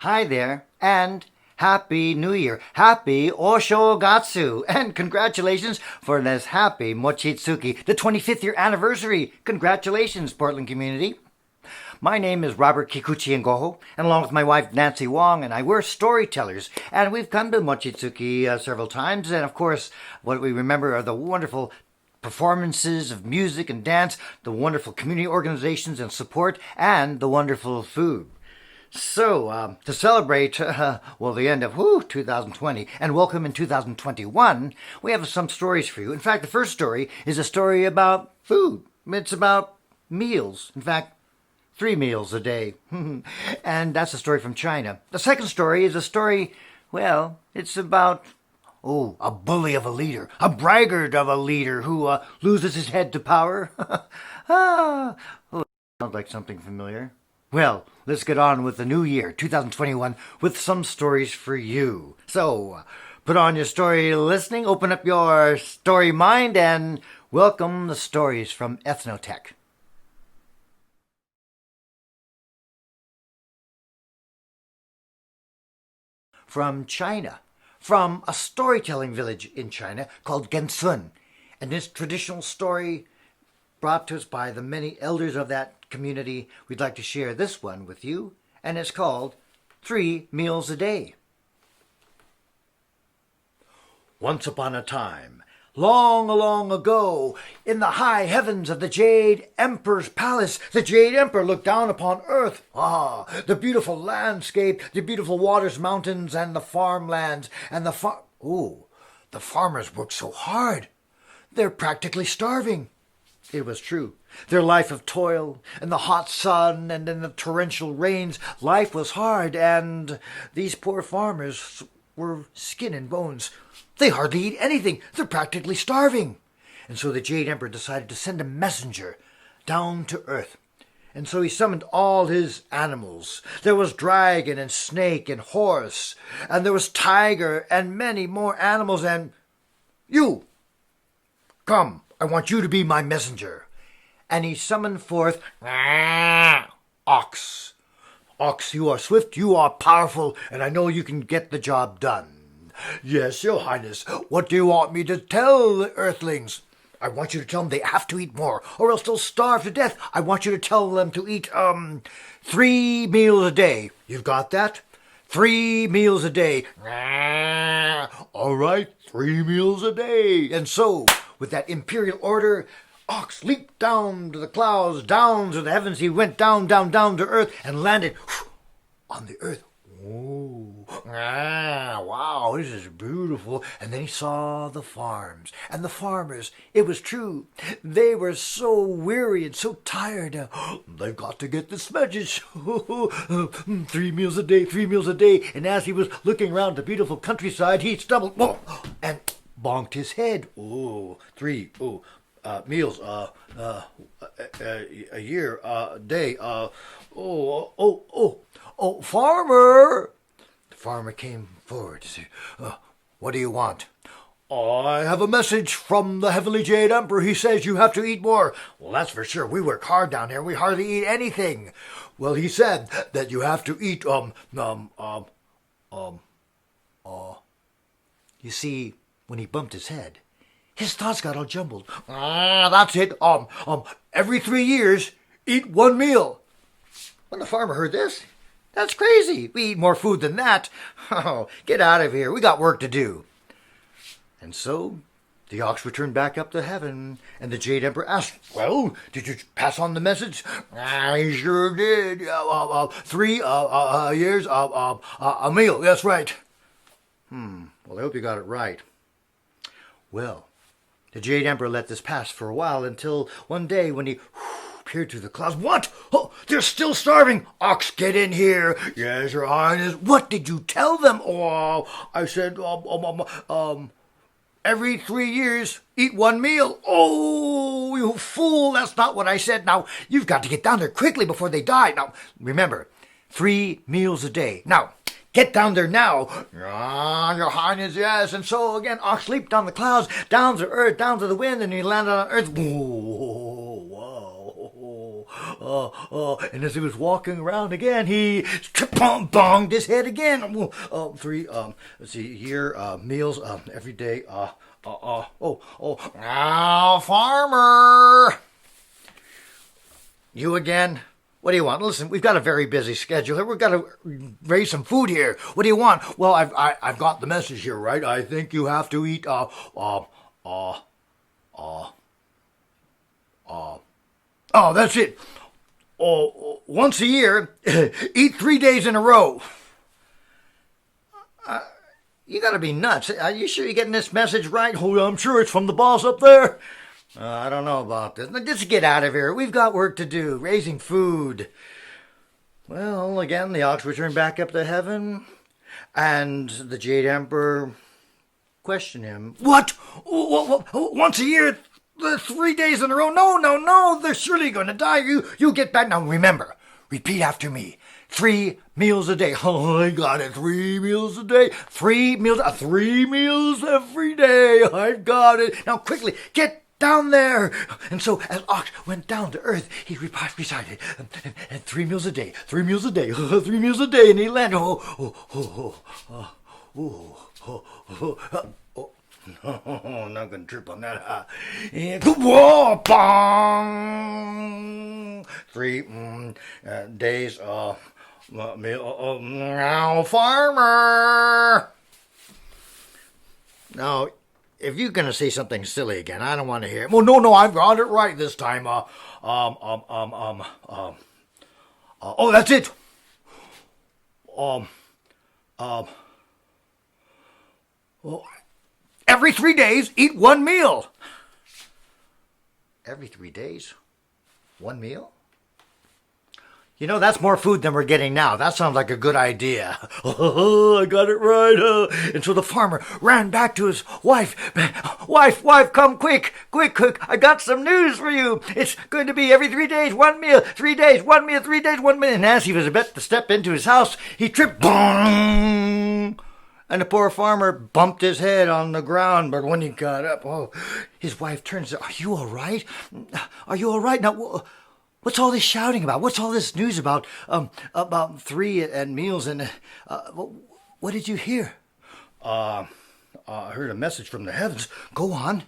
Hi there, and Happy New Year. Happy Oshogatsu. And congratulations for this happy Mochitsuki, the 25th year anniversary. Congratulations, Portland community. My name is Robert Kikuchi-Yngojo, and along with my wife Nancy Wang, and we're storytellers. And we've come to Mochitsuki several times, and of course, what we remember are the wonderful performances of music and dance, the wonderful community organizations and support, and the wonderful food. So, to celebrate, the end of 2020 and welcome in 2021, we have some stories for you. In fact, the first story is a story about food. It's about meals. In fact, 3 meals a day. And that's a story from China. The second story is a story, it's about, a bully of a leader, a braggart of a leader who loses his head to power. Sounds like something familiar. Well, let's get on with the new year, 2021, with some stories for you. So, put on your story listening, open up your story mind, and welcome the stories from Ethnotech. From China, from a storytelling village in China called Gensun. And this traditional story brought to us by the many elders of that community, we'd like to share this one with you, and it's called 3 Meals a Day. Once upon a time, long, long ago, in the high heavens of the Jade Emperor's palace, the Jade Emperor looked down upon earth. The beautiful landscape, the beautiful waters, mountains, and the farmlands, and the farmers worked so hard. They're practically starving. It was true. Their life of toil, in the hot sun and in the torrential rains, life was hard, and these poor farmers were skin and bones. They hardly eat anything. They're practically starving. And so the Jade Emperor decided to send a messenger down to earth. And so he summoned all his animals. There was dragon and snake and horse, and there was tiger and many more animals, and you, come. I want you to be my messenger. And he summoned forth Ox. Ox, you are swift, you are powerful, and I know you can get the job done. Yes, your highness, what do you want me to tell the earthlings? I want you to tell them they have to eat more, or else they'll starve to death. I want you to tell them to eat, 3 meals a day. You've got that? 3 meals a day. All right, 3 meals a day. And so, with that imperial order, Ox leaped down to the clouds, down to the heavens. He went down, down, down to earth and landed on the earth. Wow, this is beautiful. And then he saw the farms and the farmers. It was true. They were so weary and so tired. They've got to get this message. 3 meals a day, 3 meals a day. And as he was looking around the beautiful countryside, he stumbled and bonked his head. 3 meals a year, a day. Farmer! The farmer came forward to say, what do you want? I have a message from the Heavenly Jade Emperor. He says you have to eat more. Well, that's for sure. We work hard down here. We hardly eat anything. Well, he said that you have to eat, You see, when he bumped his head, his thoughts got all jumbled. That's it. Every 3 years, eat 1 meal. When the farmer heard this, that's crazy. We eat more food than that. Oh, get out of here. We got work to do. And so the ox returned back up to heaven, and the Jade Emperor asked, well, did you pass on the message? I sure did. 3 years, a meal. That's right. Well, I hope you got it right. Well, the Jade Emperor let this pass for a while until one day when he peered through the clouds. What? Oh, they're still starving. Ox, get in here. Yes, your highness. What did you tell them? Oh, I said, every 3 years, eat 1 meal. Oh, you fool. That's not what I said. Now, you've got to get down there quickly before they die. Now, remember, 3 meals a day. Now, get down there now. Your highness, yes. And so again, Ox leaped down the clouds, down to earth, down to the wind, and he landed on earth. Whoa, whoa. And as he was walking around again, he bonged his head again. Three, let's see here, meals every day. Now, farmer. You again? What do you want? Listen, we've got a very busy schedule here. We've got to raise some food here. What do you want? Well, I've got the message here, right? I think you have to eat, that's it. Once a year, eat 3 days in a row. You gotta be nuts. Are you sure you're getting this message right? Oh, I'm sure it's from the boss up there. I don't know about this. Just get out of here. We've got work to do, raising food. Well, again, the ox returned back up to heaven, and the Jade Emperor questioned him. What? Once a year? 3 days in a row? No, they're surely going to die. You get back. Now, remember, repeat after me. 3 meals a day. Oh, I got it. 3 meals a day. 3 meals every day. I've got it. Now, quickly, get down there. And so, as Ox went down to earth, he recited, and 3 meals a day, 3 meals a day, 3 meals a day, and he landed. I'm not going to trip on that. Whoa, bong! 3 days, now, farmer! Now, if you're going to say something silly again, I don't want to hear it. Well, no, I've got it right this time. That's it. Every 3 days, eat 1 meal. Every 3 days? 1 meal? You know, that's more food than we're getting now. That sounds like a good idea. I got it right. And so the farmer ran back to his wife. Wife, come quick. I got some news for you. It's going to be every 3 days, 1 meal. 3 days, 1 meal, 3 days, 1 meal. And as he was about to step into his house, he tripped. Boom! And the poor farmer bumped his head on the ground. But when he got up, his wife turns to, Are you all right? Now, what's all this shouting about? What's all this news about 3 and meals? And what did you hear? I heard a message from the heavens. Go on.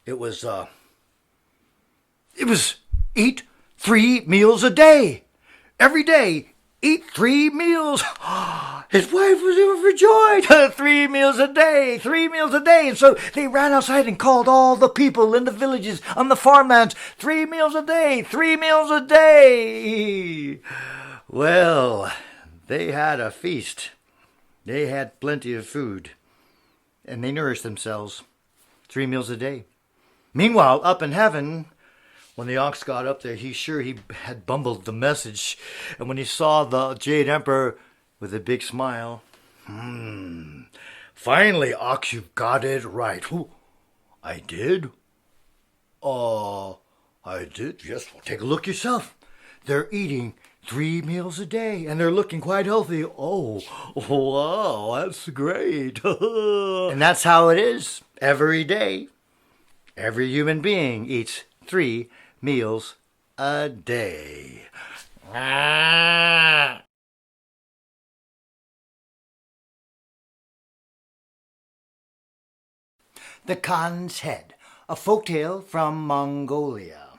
It was eat 3 meals a day. Every day, eat 3 meals. His wife was overjoyed. 3 meals a day, 3 meals a day. And so they ran outside and called all the people in the villages, on the farmlands, 3 meals a day, 3 meals a day. Well, they had a feast. They had plenty of food. And they nourished themselves 3 meals a day. Meanwhile, up in heaven, when the ox got up there, he had bumbled the message. And when he saw the Jade Emperor with a big smile, finally, Ox, you've got it right. I did? I did? Yes, well, take a look yourself. They're eating 3 meals a day, and they're looking quite healthy. Oh, wow, that's great. And that's how it is every day. Every human being eats 3 meals a day. The Khan's Head, a folktale from Mongolia.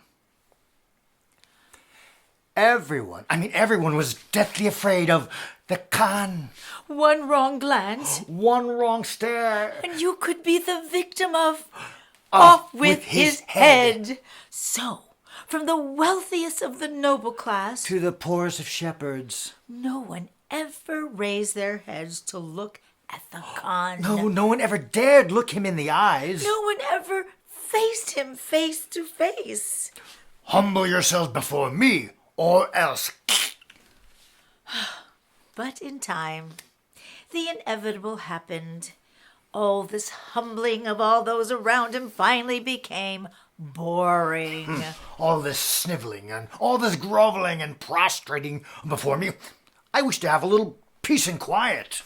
Everyone was deathly afraid of the Khan. One wrong glance, One wrong stare, and you could be the victim of off with his head. So, from the wealthiest of the noble class to the poorest of shepherds, no one ever raised their heads to look at the Khan. No one ever dared look him in the eyes. No one ever faced him face to face. Humble yourselves before me, or else. But in time, the inevitable happened. All this humbling of all those around him finally became boring. All this sniveling and all this groveling and prostrating before me. I wish to have a little peace and quiet.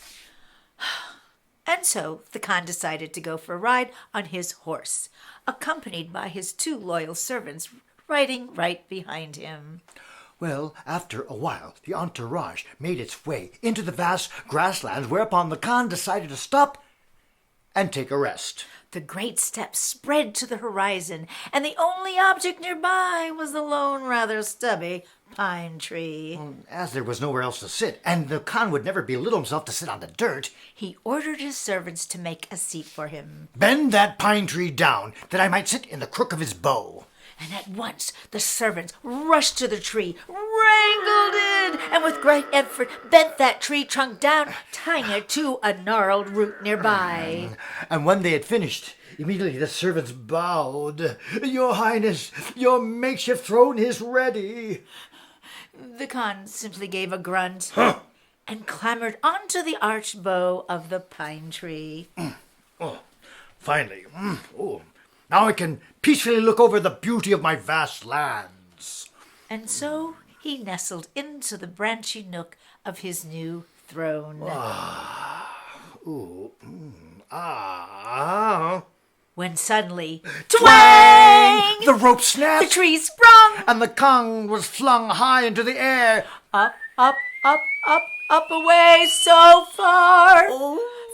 And so the Khan decided to go for a ride on his horse, accompanied by his 2 loyal servants, riding right behind him. Well, after a while, the entourage made its way into the vast grasslands, whereupon the Khan decided to stop and take a rest. The great steppe spread to the horizon, and the only object nearby was the lone, rather stubby pine tree. As there was nowhere else to sit, and the Khan would never belittle himself to sit on the dirt, He ordered his servants to make a seat for him. bend that pine tree down, that I might sit in the crook of his bow. And at once the servants rushed to the tree, wrangled it, and with great effort bent that tree trunk down, tying it to a gnarled root nearby. And when they had finished, immediately the servants bowed. Your Highness, your makeshift throne is ready. The Khan simply gave a grunt and clambered onto the arched bough of the pine tree. Finally. Now I can peacefully look over the beauty of my vast lands. And so he nestled into the branchy nook of his new throne. When suddenly, twang! The rope The snapped, tree sprung! and the Kong was flung high into the air. Up, up, up, up, up away so far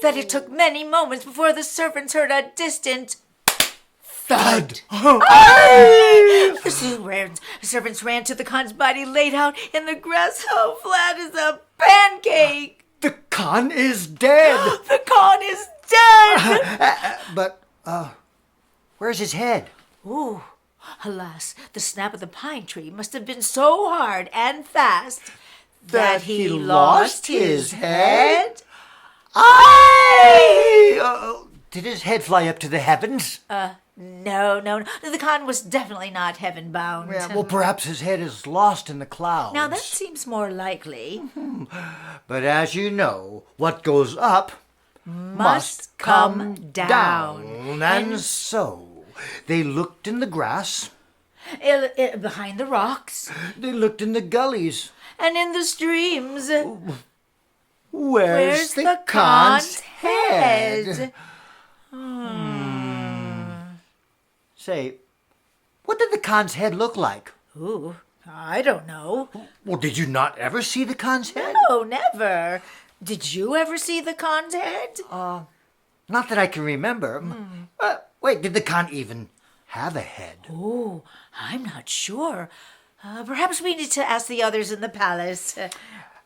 that it took many moments before the servants heard a distant thud. The servants ran to the Khan's body, laid out in the grass, so flat as a pancake. The Khan is dead. The Khan is dead! But, where's his head? Ooh, alas, the snap of the pine tree must have been so hard and fast that he lost his head. Did his head fly up to the heavens? No. The Khan was definitely not heaven bound. Yeah, well, perhaps his head is lost in the clouds. Now that seems more likely. But as you know, what goes up Must come down. And so they looked in the grass, Behind the rocks they looked in the gullies. and in the streams. Where's the Khan's head? Say, what did the Khan's head look like? Ooh, I don't know. Well, did you not ever see the Khan's head? No, never. Did you ever see the Khan's head? Not that I can remember. Wait, did the Khan even have a head? Oh, I'm not sure. Perhaps we need to ask the others in the palace.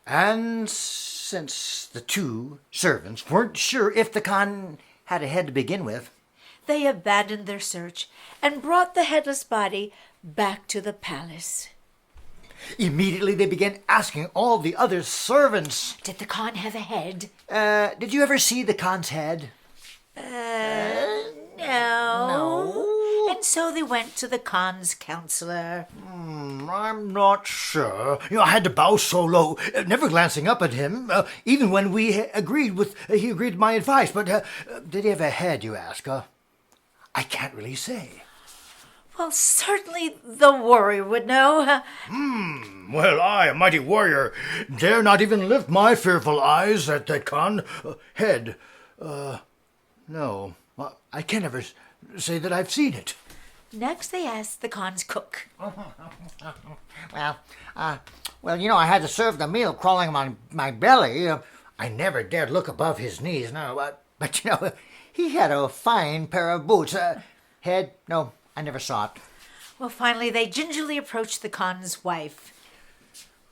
And since the two servants weren't sure if the Khan had a head to begin with, They abandoned their search and brought the headless body back to the palace. immediately they began asking all the other servants, Did the Khan have a head? did you ever see the Khan's head? No. And so they went to the Khan's counselor. I'm not sure. I had to bow so low, never glancing up at him, even when he agreed with my advice. But did he have a head, you ask? I can't really say. Well, certainly the warrior would know. Well, I, a mighty warrior, dare not even lift my fearful eyes at that Khan head. No, I can't ever say that I've seen it. Next they asked the Khan's cook. Well, I had to serve the meal crawling on my belly. I never dared look above his knees, no. But he had a fine pair of boots. Head, no, I never saw it. Well, finally they gingerly approached the Khan's wife.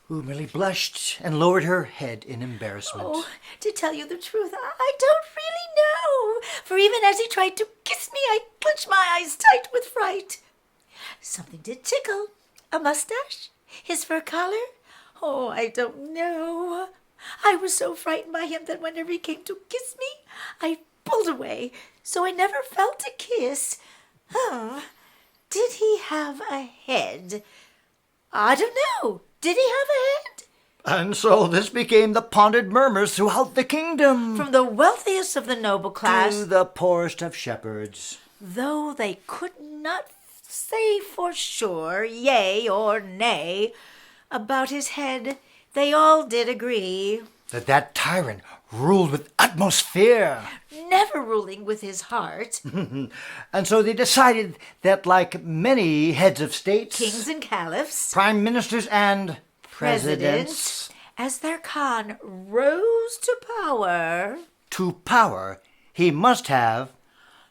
Who merely blushed and lowered her head in embarrassment. Oh, to tell you the truth, I don't really know. For even as he tried to kiss me, I clenched my eyes tight with fright. Something did tickle. A mustache? His fur collar? Oh, I don't know. I was so frightened by him that whenever he came to kiss me, I pulled away, so I never felt a kiss. Did he have a head? I don't know. Did he have a head? And so this became the pondered murmurs throughout the kingdom. From the wealthiest of the noble class, to the poorest of shepherds. though they could not say for sure, yea or nay, about his head, they all did agree. That tyrant ruled with utmost fear. never ruling with his heart. And so they decided that, like many heads of states, Kings and caliphs, prime ministers, and presidents, as their Khan rose to power, he must have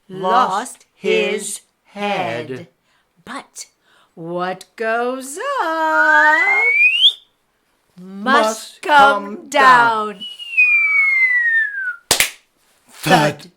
lost his head. But what goes up must come down. Thud.